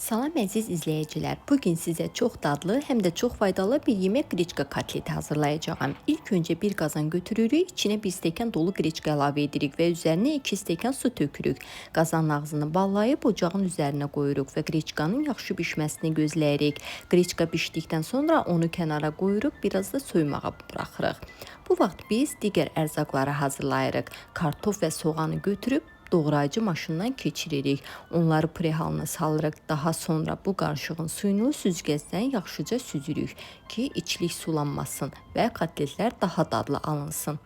Salam əziz izləyicilər. Bugün sizə çox dadlı, həm də çox faydalı bir yemək qreçka kotleti hazırlayacağam. İlk öncə bir qazan götürürük, içinə 1 stəkan dolu qreçka əlavə edirik və üzərinə 2 stəkan su tökürük. Qazanın ağzını ballayıb ocağın üzərinə qoyuruq və qreçkanın yaxşı bişməsini gözləyirik. Qreçka bişdikdən sonra onu kənara qoyuruq, biraz da soymağa buraxırıq. Bu vaxt biz digər ərzaqları hazırlayırıq. Kartof və soğanı götürüb doğrayıcı maşından keçiririk. Onları püre halına salırıq. Daha sonra bu qarışığın suyunu süzgəcdən yaxşıca süzürük ki, içlik sulanmasın və kotletlər daha dadlı alınsın.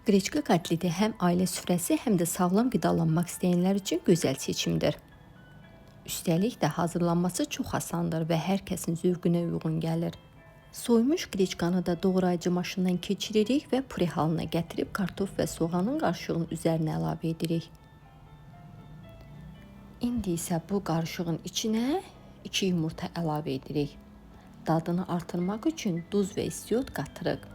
Qreçka kotleti həm ailə süfrəsi, həm də sağlam qidalanmaq istəyənlər üçün gözəl seçimdir. Üstəlik də hazırlanması çox asandır və hər kəsin zövqünə uyğun gəlir. Soymuş qreçkanı da doğrayıcı maşından keçiririk və püre halına gətirib kartof və soğanın qarışığının üzərinə əlavə edirik. İndi isə bu qarışığın içinə 2 yumurta əlavə edirik. Dadını artırmaq üçün duz və istiot qatırıq.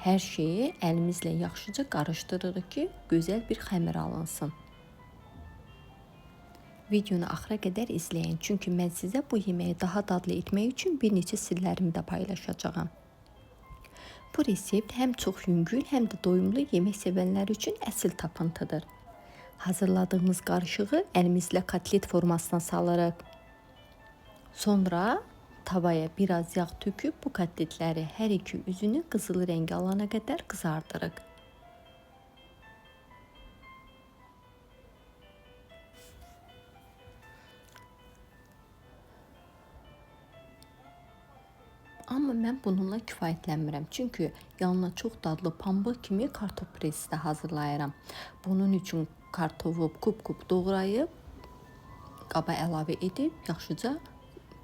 Hər şeyi əlimizlə yaxşıca qarışdırırıq ki, gözəl bir xəmir alınsın. Videonu axıra qədər izləyin, çünki mən sizə bu yeməyi daha dadlı etmək üçün bir neçə sirlərimi də paylaşacağam. Bu resept həm çox yüngül, həm də doyumlu yemək sevənlər üçün əsl tapıntıdır. Hazırladığımız qarışığı əlimizlə kotlet formasına salırıq. Sonra tavaya biraz yağ töküb bu kotletləri hər iki üzünü qızılı rəng alana qədər qızardırıq. Amma mən bununla kifayətlənmirəm, çünki yanına çox dadlı pambıq kimi kartof püresi də hazırlayıram. Bunun üçün kartofu kub-kub doğrayıb qaba əlavə edib yaxşıca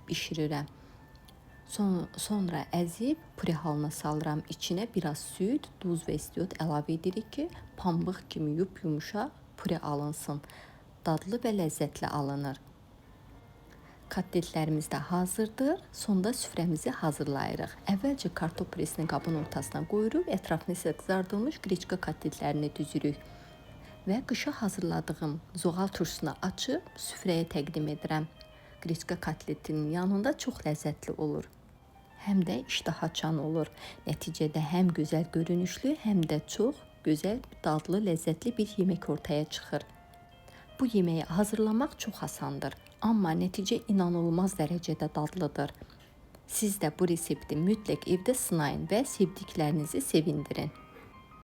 bişirirəm. Sonra əzib püre halına salıram. İçinə biraz süd, duz və istiot əlavə edirik ki, pambıq kimi yumuşaq püre alınsın. Dadlı və ləzzətli alınır. Kotletlərimiz də hazırdır. Sonda süfrəmizi hazırlayırıq. Əvvəlcə kartof püresini qabın ortasına qoyuruq, ətrafını isə qızardılmış qreçka kotletlərini düzürük. Və qışa hazırladığım zoğal turşusunu açıb süfrəyə təqdim edirəm. Qreçka kotletinin yanında çox ləzzətli olur. Həm də iştah açan olur. Nəticədə həm gözəl görünüşlü, həm də çox gözəl, dadlı, ləzzətli bir yemək ortaya çıxır. Bu yeməyi hazırlamaq çox asandır, amma nəticə inanılmaz dərəcədə dadlıdır. Siz də bu resepti mütləq evdə sınayın və sevdiklərinizi sevindirin.